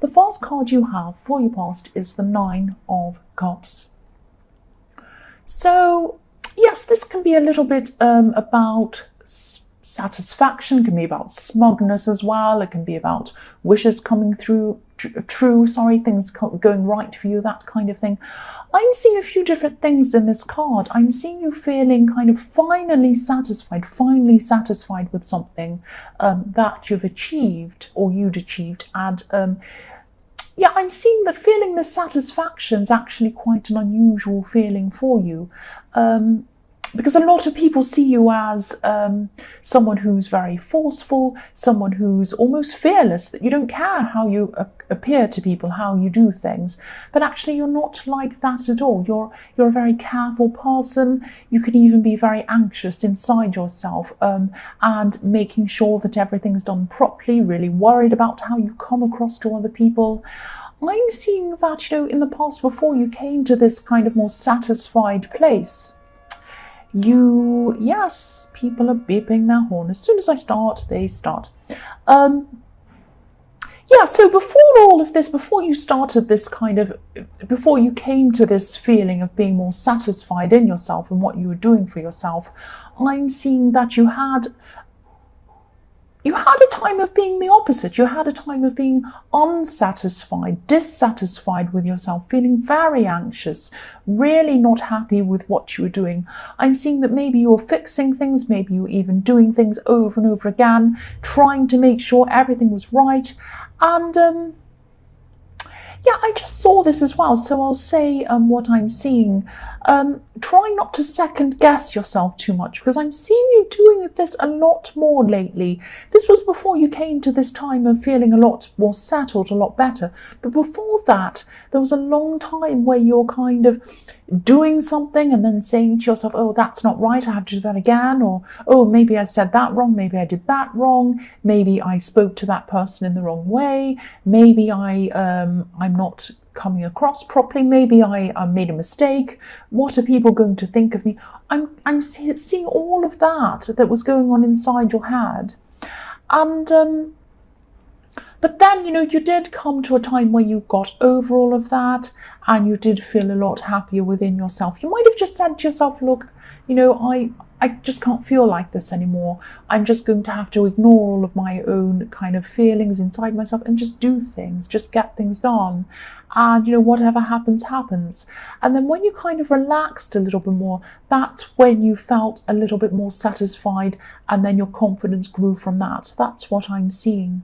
the first card you have for your past is the Nine of Cups. So, yes, this can be a little bit about satisfaction, can be about smugness as well. It can be about wishes coming true, things going right for you, that kind of thing. I'm seeing a few different things in this card. I'm seeing you feeling kind of finally satisfied with something that you've achieved or you'd achieved. And yeah, I'm seeing that feeling the satisfaction is actually quite an unusual feeling for you. Because a lot of people see you as someone who's very forceful, someone who's almost fearless, that you don't care how you appear to people, how you do things. But actually, you're not like that at all. You're a very careful person. You can even be very anxious inside yourself and making sure that everything's done properly, really worried about how you come across to other people. I'm seeing that, in the past, before you came to this kind of more satisfied place, yes, people are beeping their horn. As soon as I start, they start. Yeah, so before all of this, before you came to this feeling of being more satisfied in yourself and what you were doing for yourself, I'm seeing that you had a time of being the opposite. You had a time of being unsatisfied, dissatisfied with yourself, feeling very anxious, really not happy with what you were doing. I'm seeing that maybe you were fixing things, maybe you were even doing things over and over again, trying to make sure everything was right. And yeah, I just saw this as well, so I'll say what I'm seeing. Try not to second guess yourself too much, because I'm seeing you doing this a lot more lately. This was before you came to this time of feeling a lot more settled, a lot better. But before that, there was a long time where you're kind of doing something and then saying to yourself, oh, that's not right, I have to do that again. Or, oh, maybe I said that wrong, maybe I did that wrong, maybe I spoke to that person in the wrong way, maybe I'm not coming across properly, maybe I made a mistake, what are people going to think of me? I'm seeing all of that was going on inside your head. And but then, you did come to a time where you got over all of that and you did feel a lot happier within yourself. You might have just said to yourself, look, I just can't feel like this anymore. I'm just going to have to ignore all of my own kind of feelings inside myself and just do things, just get things done. And, whatever happens, happens. And then when you kind of relaxed a little bit more, that's when you felt a little bit more satisfied, and then your confidence grew from that. That's what I'm seeing.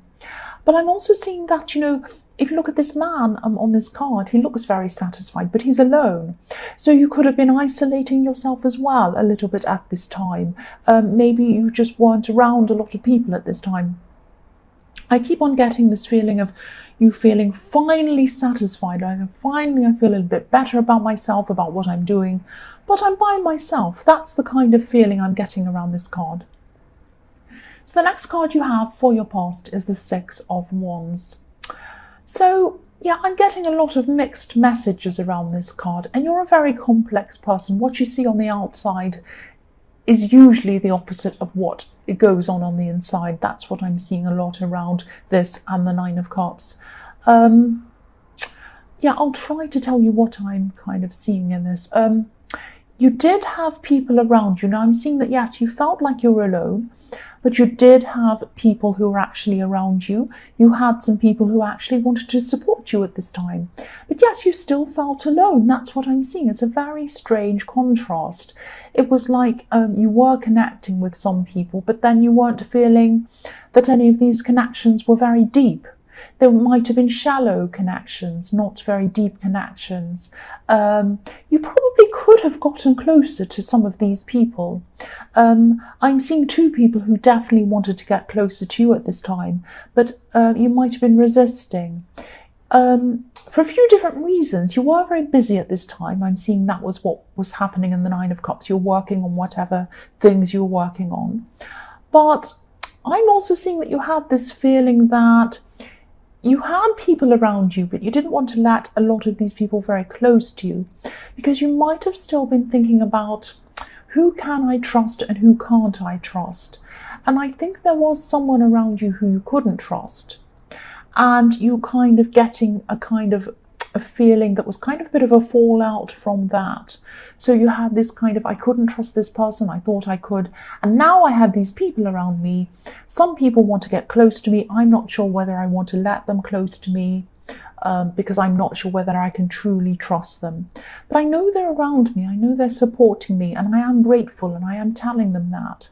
But I'm also seeing that, if you look at this man on this card, he looks very satisfied, but he's alone. So you could have been isolating yourself as well a little bit at this time. Maybe you just weren't around a lot of people at this time. I keep on getting this feeling of you feeling finally satisfied. Finally, I feel a little bit better about myself, about what I'm doing, but I'm by myself. That's the kind of feeling I'm getting around this card. So the next card you have for your past is the Six of Wands. So, yeah, I'm getting a lot of mixed messages around this card, and you're a very complex person. What you see on the outside is usually the opposite of what goes on the inside. That's what I'm seeing a lot around this and the Nine of Cups. Yeah, I'll try to tell you what I'm kind of seeing in this. You did have people around you. Now, I'm seeing that, yes, you felt like you were alone, but you did have people who were actually around you. You had some people who actually wanted to support you at this time. But yes, you still felt alone. That's what I'm seeing. It's a very strange contrast. It was like you were connecting with some people, but then you weren't feeling that any of these connections were very deep. There might have been shallow connections, not very deep connections. You probably could have gotten closer to some of these people. I'm seeing two people who definitely wanted to get closer to you at this time, but you might have been resisting. For a few different reasons. You were very busy at this time. I'm seeing that was what was happening in the Nine of Cups. You're working on whatever things you're working on. But I'm also seeing that you had this feeling that you had people around you, but you didn't want to let a lot of these people very close to you, because you might have still been thinking about who can I trust and who can't I trust. And I think there was someone around you who you couldn't trust. and you kind of getting a feeling that was kind of a bit of a fallout from that. So you had this kind of, I couldn't trust this person, I thought I could, and now I had these people around me. Some people want to get close to me. I'm not sure whether I want to let them close to me, because I'm not sure whether I can truly trust them. But I know they're around me, I know they're supporting me, and I am grateful, and I am telling them that.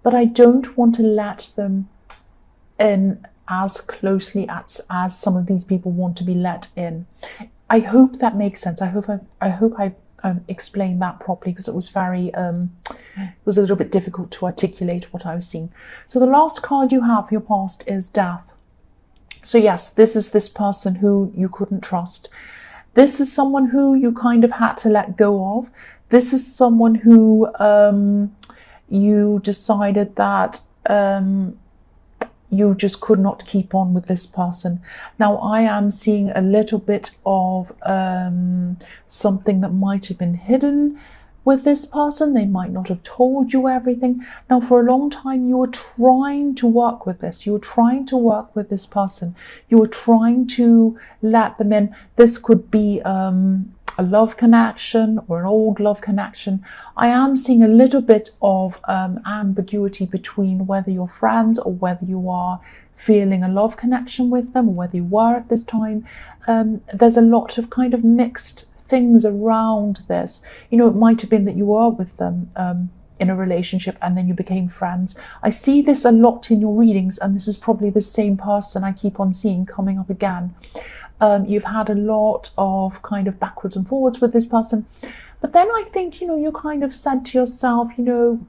But I don't want to let them in as closely as some of these people want to be let in. I hope that makes sense. I hope I've explained that properly, because it was very it was a little bit difficult to articulate what I was seeing. So the last card you have for your past is Death. So yes, this is this person who you couldn't trust. This is someone who you kind of had to let go of. This is someone who you decided that you just could not keep on with this person. Now, I am seeing a little bit of something that might have been hidden with this person. They might not have told you everything. Now, for a long time, you were trying to work with this. You were trying to work with this person. You were trying to let them in. This could be a love connection or an old love connection. I am seeing a little bit of ambiguity between whether you're friends or whether you are feeling a love connection with them, or whether you were at this time. There's a lot of kind of mixed things around this. You know, it might have been that you were with them in a relationship and then you became friends. I see this a lot in your readings, and this is probably the same person I keep on seeing coming up again. You've had a lot of kind of backwards and forwards with this person. But then I think, you know, you kind of said to yourself, you know,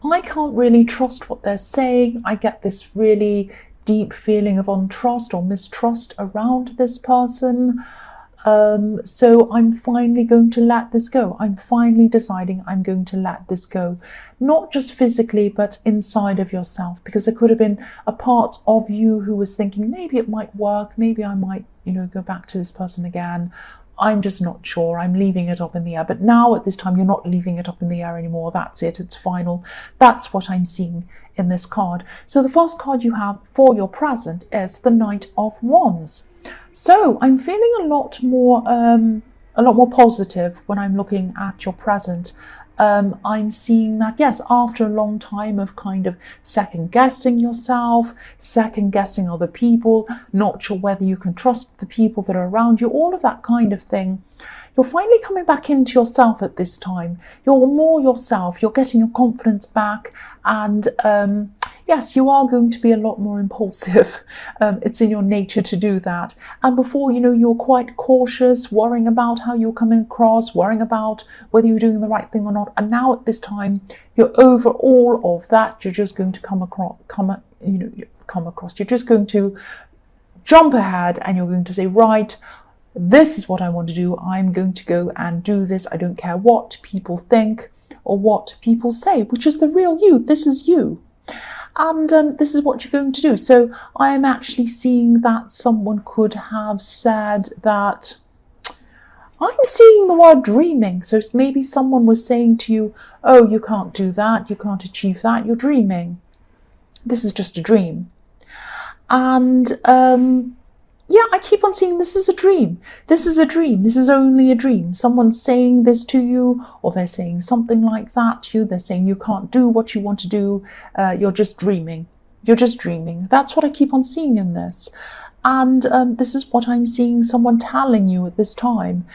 I can't really trust what they're saying. I get this really deep feeling of untrust or mistrust around this person. So I'm finally going to let this go. I'm finally deciding I'm going to let this go. Not just physically, but inside of yourself, because there could have been a part of you who was thinking, maybe it might work. Maybe I might, you know, go back to this person again. I'm just not sure. I'm leaving it up in the air. But now at this time, you're not leaving it up in the air anymore. That's it. It's final. That's what I'm seeing in this card. So the first card you have for your present is the Knight of Wands. So I'm feeling a lot more positive when I'm looking at your present. I'm seeing that, yes, after a long time of kind of second guessing yourself, second guessing other people, not sure whether you can trust the people that are around you, all of that kind of thing, you're finally coming back into yourself at this time. You're more yourself, you're getting your confidence back, and yes, you are going to be a lot more impulsive. It's in your nature to do that. And before, you know, you're quite cautious, worrying about how you're coming across, worrying about whether you're doing the right thing or not. And now at this time, you're over all of that. You're just going to come across. You're just going to jump ahead, and you're going to say, right, this is what I want to do. I'm going to go and do this. I don't care what people think or what people say, which is the real you. This is you. And this is what you're going to do. So I am actually seeing that someone could have said that, I'm seeing the word dreaming. So maybe someone was saying to you, oh, you can't do that, you can't achieve that, you're dreaming. This is just a dream. And yeah, I keep on seeing this is a dream. This is a dream. This is only a dream. Someone's saying this to you, or they're saying something like that to you. They're saying you can't do what you want to do. You're just dreaming. You're just dreaming. That's what I keep on seeing in this. And this is what I'm seeing someone telling you at this time.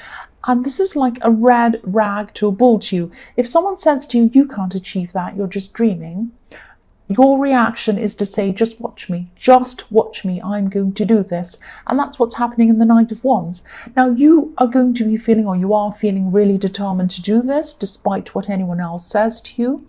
And this is like a red rag to a bull to you. If someone says to you, you can't achieve that, you're just dreaming, your reaction is to say, just watch me, I'm going to do this. And that's what's happening in the Knight of Wands. Now, you are going to be feeling, or you are feeling, really determined to do this, despite what anyone else says to you.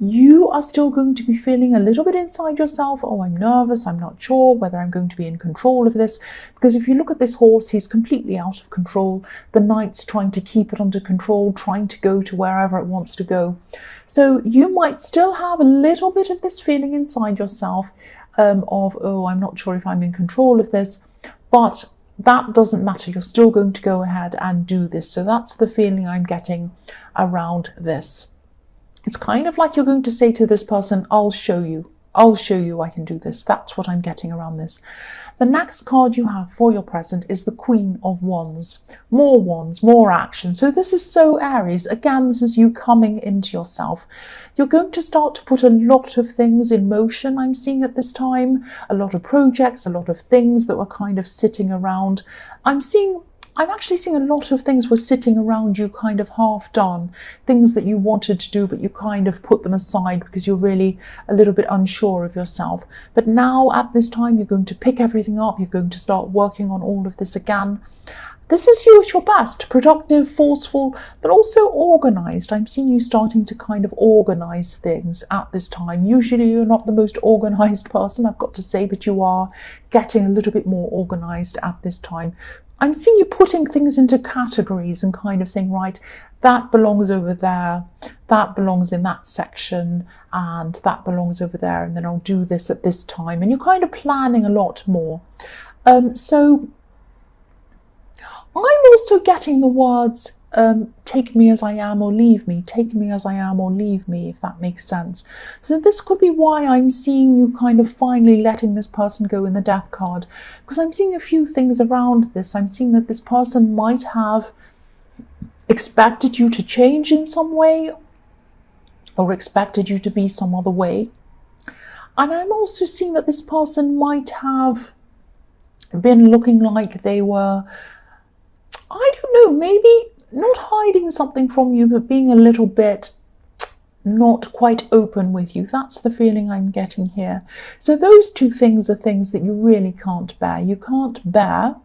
You are still going to be feeling a little bit inside yourself, oh, I'm nervous, I'm not sure whether I'm going to be in control of this. Because if you look at this horse, he's completely out of control. The knight's trying to keep it under control, trying to go to wherever it wants to go. So you might still have a little bit of this feeling inside yourself of, oh, I'm not sure if I'm in control of this, but that doesn't matter. You're still going to go ahead and do this. So that's the feeling I'm getting around this. It's kind of like you're going to say to this person, I'll show you. I'll show you I can do this. That's what I'm getting around this. The next card you have for your present is the Queen of Wands. More action. So this is so Aries. Again, this is you coming into yourself. You're going to start to put a lot of things in motion, I'm seeing at this time. A lot of projects, a lot of things that were kind of sitting around. I'm actually seeing a lot of things were sitting around you kind of half done, things that you wanted to do, but you kind of put them aside because you're really a little bit unsure of yourself. But now at this time, you're going to pick everything up. You're going to start working on all of this again. This is you at your best, productive, forceful, but also organized. I'm seeing you starting to kind of organize things at this time. Usually you're not the most organized person, I've got to say, but you are getting a little bit more organized at this time. I'm seeing you putting things into categories and kind of saying, right, that belongs over there, that belongs in that section, and that belongs over there, and then I'll do this at this time. And you're kind of planning a lot more. So I'm also getting the words, take me as I am or leave me, take me as I am or leave me, if that makes sense. So this could be why I'm seeing you kind of finally letting this person go in the Death card, because I'm seeing a few things around this. I'm seeing that this person might have expected you to change in some way or expected you to be some other way. And I'm also seeing that this person might have been looking like they were, I don't know, maybe not hiding something from you, but being a little bit not quite open with you. That's the feeling I'm getting here. So those two things are things that you really can't bear. You can't bear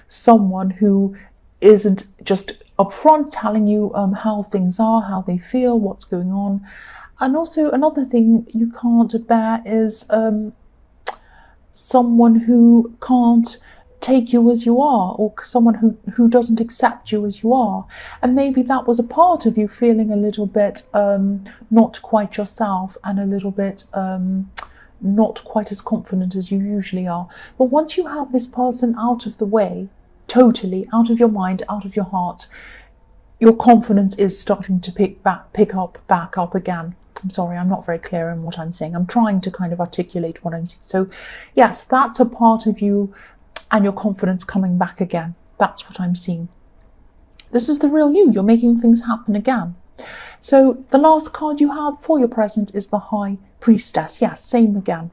someone who isn't just upfront telling you how things are, how they feel, what's going on. And also another thing you can't bear is someone who can't take you as you are, or someone who doesn't accept you as you are. And maybe that was a part of you feeling a little bit not quite yourself and a little bit not quite as confident as you usually are. But once you have this person out of the way, totally out of your mind, out of your heart, your confidence is starting to pick back up again. I'm sorry, I'm not very clear in what I'm saying. I'm trying to kind of articulate what I'm saying. So yes, that's a part of you and your confidence coming back again. That's what I'm seeing. This is the real you. You're making things happen again. So the last card you have for your present is the High Priestess. Yes, same again.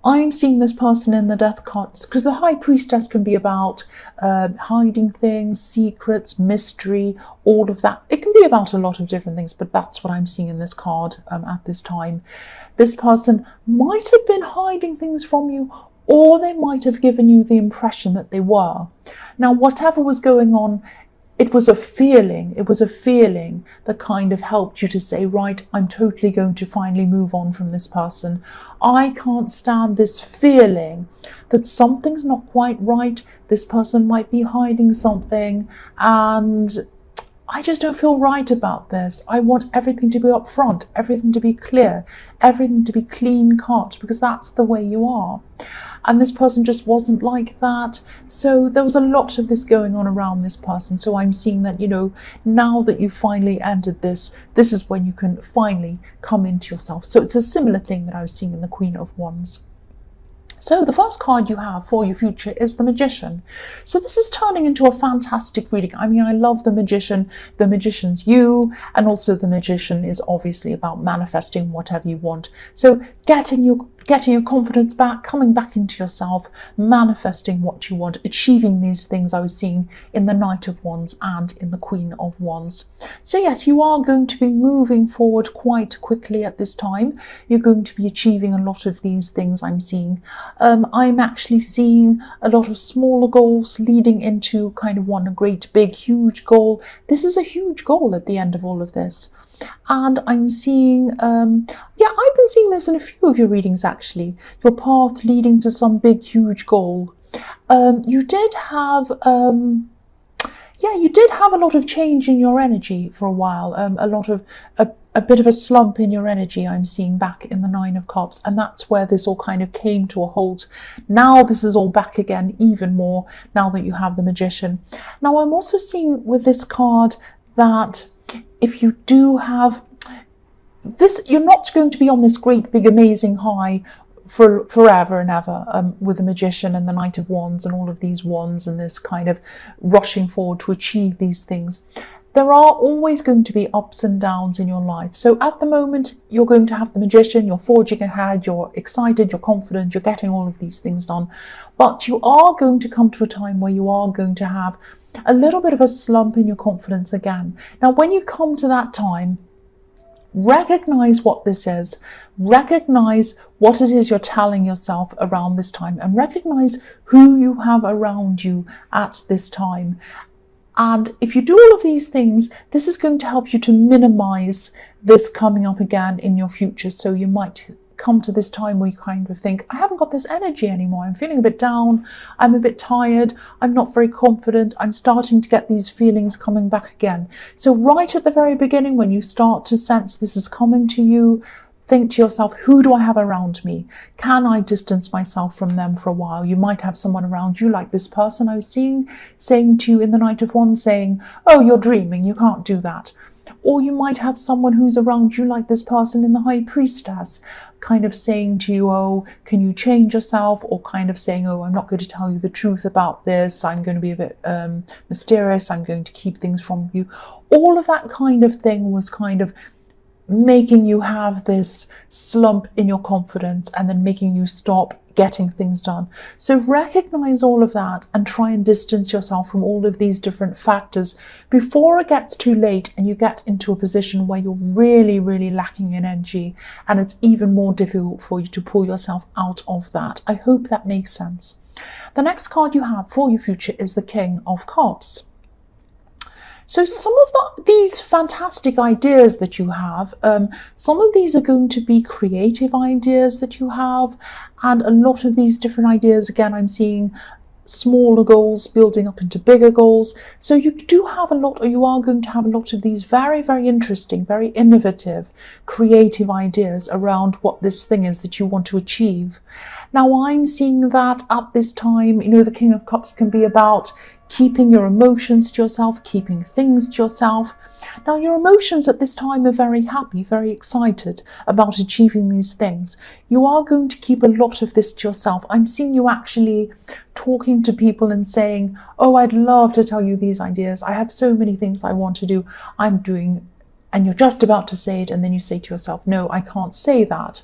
I'm seeing this person in the Death cards because the High Priestess can be about hiding things, secrets, mystery, all of that. It can be about a lot of different things, but that's what I'm seeing in this card at this time. This person might have been hiding things from you, or they might have given you the impression that they were. Now, whatever was going on, it was a feeling that kind of helped you to say, right, I'm totally going to finally move on from this person. I can't stand this feeling that something's not quite right. This person might be hiding something, and I just don't feel right about this. I want everything to be upfront, everything to be clear, everything to be clean cut, because that's the way you are. And this person just wasn't like that. So there was a lot of this going on around this person. So I'm seeing that, you know, now that you finally ended this is when you can finally come into yourself. So it's a similar thing that I was seeing in the Queen of Wands. So the first card you have for your future is the Magician. So this is turning into a fantastic reading. I mean, I love the Magician. The Magician's you, and also the Magician is obviously about manifesting whatever you want. So getting your confidence back, coming back into yourself, manifesting what you want, achieving these things I was seeing in the Knight of Wands and in the Queen of Wands. So yes, you are going to be moving forward quite quickly at this time. You're going to be achieving a lot of these things I'm seeing. I'm actually seeing a lot of smaller goals leading into kind of one great big huge goal. This is a huge goal at the end of all of this. And I'm seeing, I've been seeing this in a few of your readings actually, your path leading to some big, huge goal. You did have a lot of change in your energy for a while, a bit of a slump in your energy I'm seeing back in the Nine of Cups, and that's where this all kind of came to a halt. Now this is all back again even more now that you have the Magician. Now I'm also seeing with this card that if you do have, you're not going to be on this great big amazing high for forever and ever, with the Magician and the Knight of Wands and all of these wands and this kind of rushing forward to achieve these things. There are always going to be ups and downs in your life. So at the moment, you're going to have the Magician, you're forging ahead, you're excited, you're confident, you're getting all of these things done. But you are going to come to a time where you are going to have a little bit of a slump in your confidence again. Now, when you come to that time, recognize what this is, recognize what it is you're telling yourself around this time, and recognize who you have around you at this time. And if you do all of these things, this is going to help you to minimize this coming up again in your future. So you might come to this time where you kind of think, I haven't got this energy anymore. I'm feeling a bit down. I'm a bit tired. I'm not very confident. I'm starting to get these feelings coming back again. So right at the very beginning, when you start to sense this is coming to you, think to yourself, who do I have around me? Can I distance myself from them for a while? You might have someone around you like this person I was seeing, saying to you in the Knight of Wands, saying, oh, you're dreaming, you can't do that. Or you might have someone who's around you like this person in the High Priestess, kind of saying to you, oh, can you change yourself? Or kind of saying, oh, I'm not going to tell you the truth about this. I'm going to be a bit mysterious. I'm going to keep things from you. All of that kind of thing was kind of making you have this slump in your confidence and then making you stop getting things done. So recognize all of that and try and distance yourself from all of these different factors before it gets too late and you get into a position where you're really, really lacking in energy and it's even more difficult for you to pull yourself out of that. I hope that makes sense. The next card you have for your future is the King of Cups. So some of these fantastic ideas that you have, some of these are going to be creative ideas that you have, and a lot of these different ideas, again, I'm seeing smaller goals building up into bigger goals. So you do have a lot, or you are going to have a lot of these very, very interesting, very innovative, creative ideas around what this thing is that you want to achieve. Now, I'm seeing that at this time, you know, the King of Cups can be about keeping your emotions to yourself, keeping things to yourself. Now, your emotions at this time are very happy, very excited about achieving these things. You are going to keep a lot of this to yourself. I'm seeing you actually talking to people and saying, oh, I'd love to tell you these ideas. I have so many things I want to do. I'm doing, and you're just about to say it, and then you say to yourself, no, I can't say that.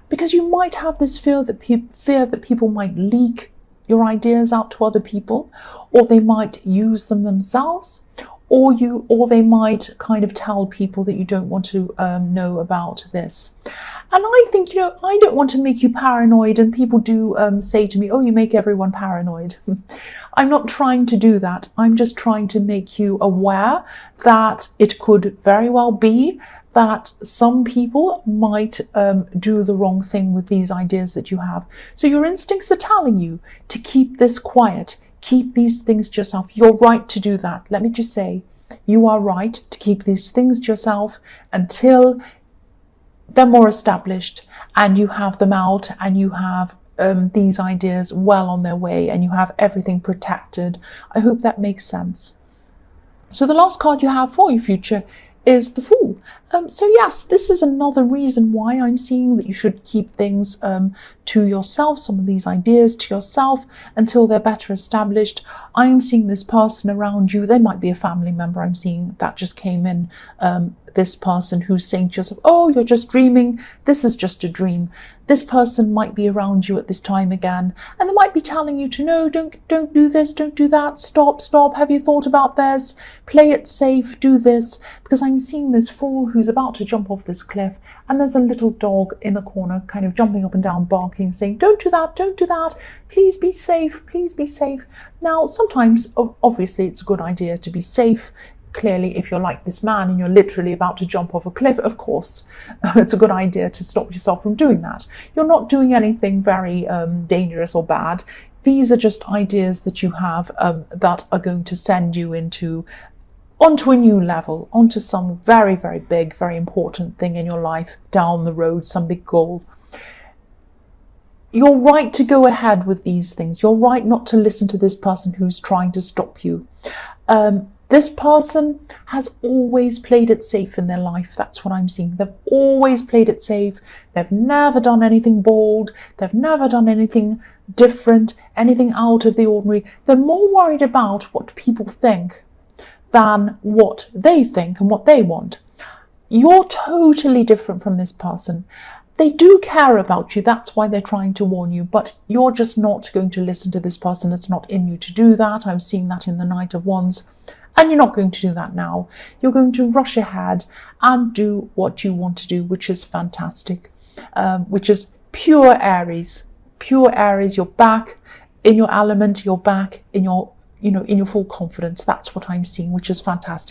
Because you might have this fear that people might leak your ideas out to other people, or they might use them themselves, or they might kind of tell people that you don't want to know about this. And I think, you know, I don't want to make you paranoid, and people do say to me, oh, you make everyone paranoid. I'm not trying to do that. I'm just trying to make you aware that it could very well be that some people might do the wrong thing with these ideas that you have. So your instincts are telling you to keep this quiet, keep these things to yourself. You're right to do that. Let me just say, you are right to keep these things to yourself until they're more established and you have them out and you have these ideas well on their way and you have everything protected. I hope that makes sense. So the last card you have for your future is the Fool. So yes, this is another reason why I'm seeing that you should keep things to yourself, some of these ideas to yourself until they're better established. I'm seeing this person around you. They might be a family member. I'm seeing that just came in. This person who's saying to yourself, oh, you're just dreaming. This is just a dream. This person might be around you at this time again, and they might be telling you to no, don't do this, don't do that, stop, have you thought about this, play it safe, do this. Because I'm seeing this Fool who's about to jump off this cliff, and there's a little dog in the corner kind of jumping up and down, barking, saying, don't do that, please be safe, please be safe. Now, sometimes, obviously, it's a good idea to be safe. Clearly, if you're like this man and you're literally about to jump off a cliff, of course, it's a good idea to stop yourself from doing that. You're not doing anything very dangerous or bad. These are just ideas that you have that are going to send you onto a new level, onto some very, very big, very important thing in your life down the road, some big goal. You're right to go ahead with these things. You're right not to listen to this person who's trying to stop you. This person has always played it safe in their life. That's what I'm seeing. They've always played it safe. They've never done anything bold. They've never done anything different, anything out of the ordinary. They're more worried about what people think than what they think and what they want. You're totally different from this person. They do care about you. That's why they're trying to warn you, but you're just not going to listen to this person. It's not in you to do that. I'm seeing that in the Knight of Wands. And you're not going to do that now. You're going to rush ahead and do what you want to do, which is fantastic, which is pure Aries. Pure Aries, you're back in your element, you're back in your, in your full confidence. That's what I'm seeing, which is fantastic.